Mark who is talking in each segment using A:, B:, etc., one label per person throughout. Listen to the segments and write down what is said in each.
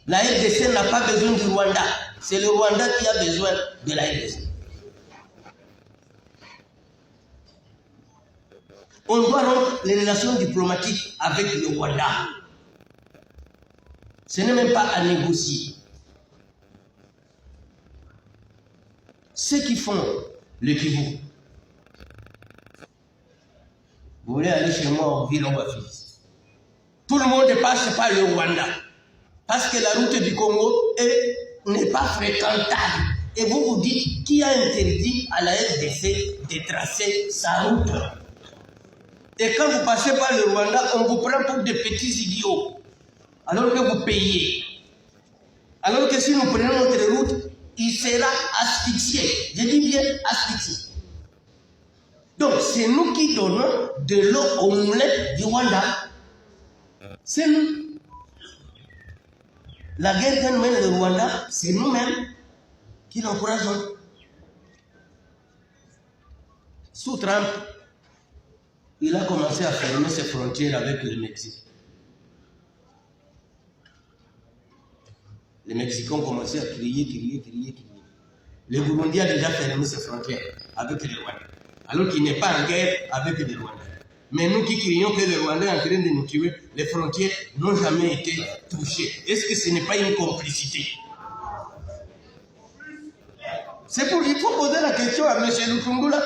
A: La RDC n'a pas besoin du Rwanda. C'est le Rwanda qui a besoin de la RDC. On doit rompre les relations diplomatiques avec le Rwanda. Ce n'est même pas à négocier. Ceux qui font le Kivu, vous voulez aller chez moi en ville, on va faire. Tout le monde passe par le Rwanda. Parce que la route du Congo n'est pas fréquentable. Et vous vous dites, qui a interdit à la RDC de tracer sa route? Et quand vous passez par le Rwanda, on vous prend pour des petits idiots. Alors que vous payez. Alors que si nous prenons notre route, il sera asphyxié. Je dis bien asphyxié. Donc c'est nous qui donnons de l'eau au moulin du Rwanda. C'est nous. La guerre que nous mène le Rwanda, c'est nous-mêmes qui l'encourageons. Sous Trump, il a commencé à fermer ses frontières avec le Mexique. Les Mexicains ont commencé à crier. Le Burundi a déjà fermé ses frontières avec le Rwanda. Alors qu'il n'est pas en guerre avec le Rwanda. Mais nous qui crions que le Rwanda est en train de nous tuer, les frontières n'ont jamais été touchées. Est-ce que ce n'est pas une complicité? C'est pour il faut poser la question à M. Lutungula.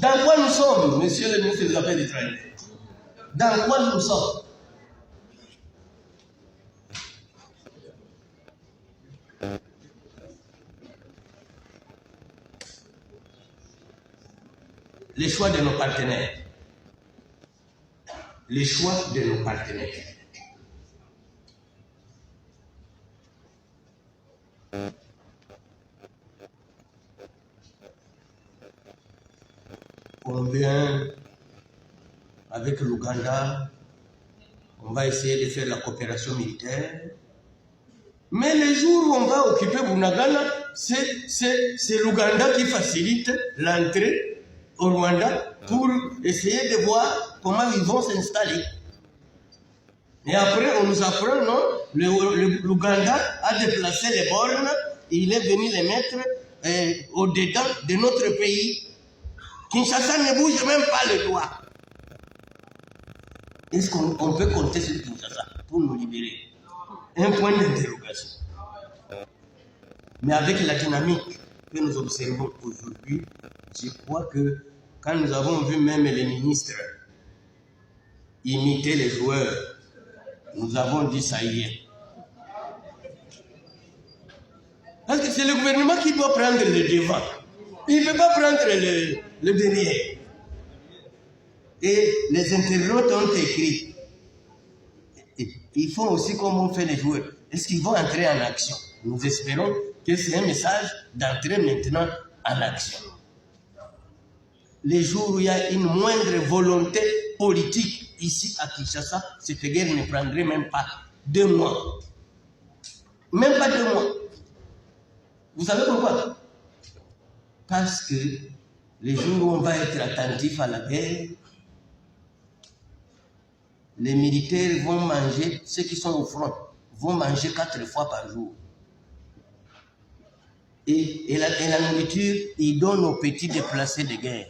A: Dans quoi nous sommes, monsieur le ministre des Affaires étrangères? Dans quoi nous sommes? Les choix de nos partenaires. Les choix de nos partenaires. On vient avec l'Ouganda, on va essayer de faire la coopération militaire. Mais les jours où on va occuper Bunagana, c'est l'Ouganda qui facilite l'entrée au Rwanda pour essayer de voir comment ils vont s'installer. Et après, on nous apprend, non, l'Ouganda a déplacé les bornes, et il est venu les mettre au-dedans de notre pays. Kinshasa ne bouge même pas le doigt. Est-ce qu'on peut compter sur Kinshasa pour nous libérer? Un point d'interrogation. Mais avec la dynamique que nous observons aujourd'hui, je crois que quand nous avons vu même les ministres imiter les joueurs, nous avons dit ça y est. Parce que c'est le gouvernement qui doit prendre le devant. Il ne peut pas prendre le derrière. Et les internautes ont écrit. Ils font aussi comme on fait les joueurs. Est-ce qu'ils vont entrer en action? Nous espérons que c'est un message d'entrer maintenant en action. Les jours où il y a une moindre volonté politique ici à Kinshasa, cette guerre ne prendrait même pas 2 mois. Même pas 2 mois. Vous savez pourquoi? Parce que les jours où on va être attentif à la guerre, les militaires vont manger, ceux qui sont au front, vont manger 4 fois par jour. Et la nourriture, ils donnent aux petits déplacés de guerre.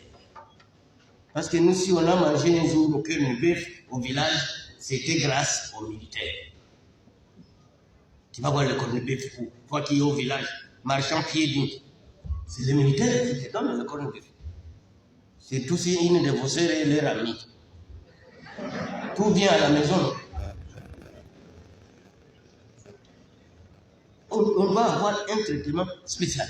A: Parce que nous, si on a mangé un jour au cœur de bœuf au village, c'était grâce aux militaires. Tu vas voir le corne bœuf, toi qui es au village, marchant pieds nus. C'est les militaires qui te donnent le corne bœuf. C'est aussi une de vos sœurs et leur amie. Tout vient à la maison. On va avoir un traitement spécial.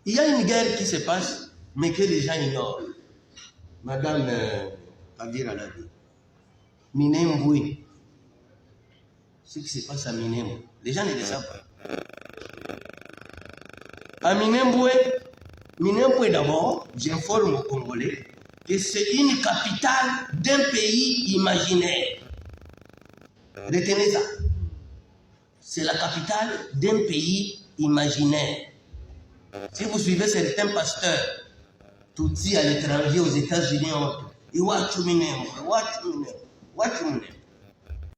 A: Il y a une guerre qui se passe, mais que les gens ignorent. Madame Kabira l'a dit. Minembwe. Ce qui se passe à Minembwe. Les gens ne le savent pas. À Minembwe d'abord, j'informe aux Congolais que c'est une capitale d'un pays imaginaire. Retenez ça. C'est la capitale d'un pays imaginaire. Si vous suivez certains pasteurs, Tutsi à l'étranger, aux États-Unis, ils watch Minembwe.